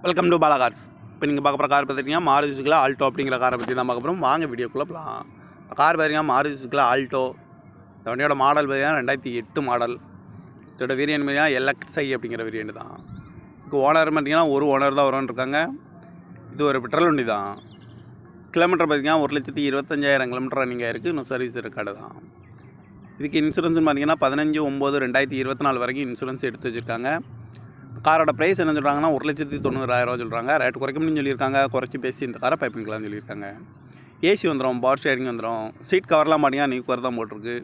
Welcome to Bala cars. இப்போ நீங்கள் பார்க்க போகிற கார் பார்த்துட்டிங்கன்னா மாருதி சுசுகி ஆல்டோ அப்படிங்கிற காரை பற்றி தான் பார்க்க போகிறோம். வாங்க வீடியோக்குள்ளே போகலாம். கார் பார்த்தீங்கன்னா மாருதி சுசுகி ஆல்டோ. இந்த வண்டியோட மாடல் பார்த்தீங்கன்னா 2008 மாடல். இதோட வேரியன்ட் பார்த்தீங்கன்னா LXi அப்படிங்கிற வேரியன்ட் தான். இப்போ ஓனர் பார்த்தீங்கன்னா ஒரு ஓனர் தான் வரும்னு இருக்காங்க. இது ஒரு பெட்ரோல் வண்டி தான். கிலோமீட்டர் பார்த்தீங்கன்னா 1,25,000 கிலோமீட்டர் ரன்னிங் ஆயிருக்கு. இன்னும் சர்வீஸ் ரெக்கார்டு தான். இதுக்கு இன்சூரன்ஸ்னு பார்த்தீங்கன்னா 15/9/2024 வரைக்கும் இன்சூரன்ஸ் எடுத்து வச்சுருக்காங்க. காரோட ப்ரைஸ் என்ன சொல்கிறாங்கன்னா 1,90,000 சொல்கிறாங்க. ரேட் குறைக்க முடியும்னு சொல்லியிருக்காங்க. குறைச்சி பேசி இந்த காரை பைப்பிங்கலாம்னு சொல்லியிருக்காங்க. ஏசி வந்துடும், பவர் ஸ்டேரிங் வந்துடும். சீட் கவர்லாம் பார்த்தீங்கன்னா நியூ கவர் தான் போட்டிருக்கு.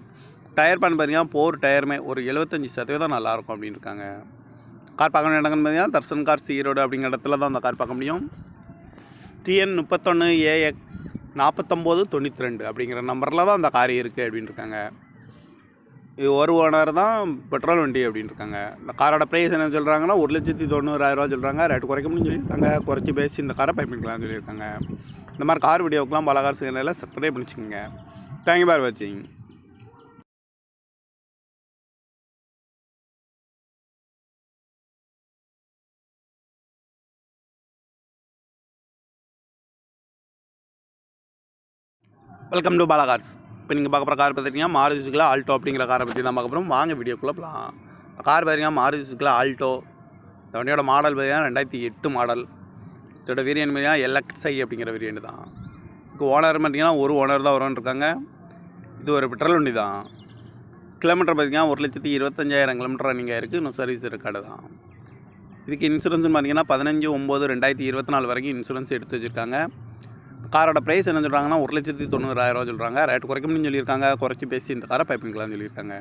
டயர் பேன் பார்த்தீங்கன்னா 4 டயருமே ஒரு 75% நல்லாயிருக்கும் அப்படின்னு இருக்காங்க. கார் பார்க்க வேண்டிய இடங்கன்னு பார்த்தீங்கன்னா தர்சன் கார்ஸ் ஈரோடு அப்படிங்கிற இடத்துல தான் அந்த கார் பார்க்க முடியும். TN 31AX 4992 அப்படிங்கிற நம்பரில் தான் அந்த கார் இருக்குது அப்படின்னு இருக்காங்க. இது ஒரு ஓனர் தான், பெட்ரோல் வண்டி அப்படின்னு இருக்காங்க. இந்த காரோட ப்ரைஸ் என்ன சொல்கிறாங்கன்னா 1,90,000 சொல்கிறாங்க. ரேட்டு குறைக்க முடியும்னு சொல்லியிருக்காங்க. குறைச்சி பேசி இந்த காரை பைப்பிங்கலாம்னு சொல்லியிருக்காங்க. இந்த மாதிரி கார் வீடியோக்கெலாம் பாலா கார்ஸ் சேனலில் சப்ஸ்கிரைப் பண்ணிச்சுக்கோங்க. தேங்க்யூ ஃபார் வாட்சிங். Welcome to Bala cars. இப்போ நீங்கள் பார்க்க போகிற கார் பார்த்துட்டிங்கன்னா மாருதி சுசுகி ஆல்டோ அப்படிங்கிற காரை பற்றி தான் பார்க்க போகிறோம். வாங்க வீடியோக்குள்ளே போகலாம். கார் பார்த்தீங்கன்னா மாருதி சுசுகி ஆல்டோ. இந்த வண்டியோட மாடல் பார்த்தீங்கன்னா 2008 மாடல். இதோட வேரியன்ட் பார்த்தீங்கன்னா LXi அப்படிங்கிற வேரியன்ட் தான். இப்போ ஓனர் பார்த்தீங்கன்னா ஒரு ஓனர் தான் வரும்னு இருக்காங்க. இது ஒரு பெட்ரோல் வண்டி தான். கிலோமீட்டர் பார்த்தீங்கன்னா 1,25,000 கிலோமீட்டர் ரன்னிங் ஆயிருக்கு. இன்னும் சர்வீஸ் ரெக்கார்டு தான். இதுக்கு இன்சூரன்ஸ்னு பார்த்தீங்கன்னா 15/9/2024 வரைக்கும் இன்சூரன்ஸ் எடுத்து வச்சுருக்காங்க. காரோட ப்ரைஸ் என்ன சொல்கிறாங்கன்னா 1,90,000 சொல்கிறாங்க. ரேட்டு குறைக்க முடியும்னு சொல்லியிருக்காங்க. குறைச்சி பேசி இந்த காரை பைப்பிங்கலாம்னு சொல்லியிருக்காங்க.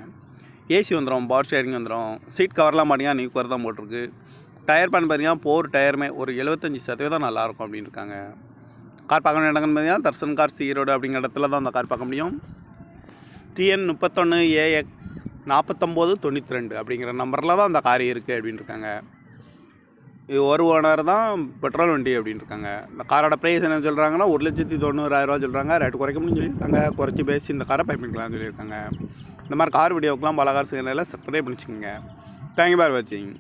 ஏசி வந்துடும், பவர் ஸ்டேரிங் வந்துடும். சீட் கவர்லாம் பார்த்தீங்கன்னா நியூ கவர் தான் போட்டிருக்கு. டயர் பேன் பார்த்தீங்கன்னா 4 டயருமே ஒரு 75% நல்லாயிருக்கும் அப்படின்னு இருக்காங்க. கார் பார்க்க வேண்டிய இடங்கன்னு பார்த்தீங்கன்னா தர்சன் கார்ஸ் ஈரோடு அப்படிங்கிற இடத்துல தான் அந்த கார் பார்க்க முடியும். TN 31AX 4992 அப்படிங்கிற நம்பரில் தான் அந்த கார் இருக்குது அப்படின்னு இருக்காங்க. இது ஒரு ஓனர் தான், பெட்ரோல் வண்டி அப்படின்னு இருக்காங்க. இந்த காரோட ப்ரைஸ் என்ன சொல்கிறாங்கன்னா 1,90,000 சொல்கிறாங்க. ரேட்டு குறைக்க முடியும்னு சொல்லியிருக்காங்க. குறைச்சி பேசி இந்த காரை பைப்பிங்கலாம்னு சொல்லியிருக்காங்க. இந்த மாதிரி கார் வீடியோக்கெலாம் பாலா கார்ஸ் சேனலில் சப்ஸ்கிரைப் பண்ணிச்சுக்கோங்க. தேங்க்யூ ஃபார் வாட்சிங்.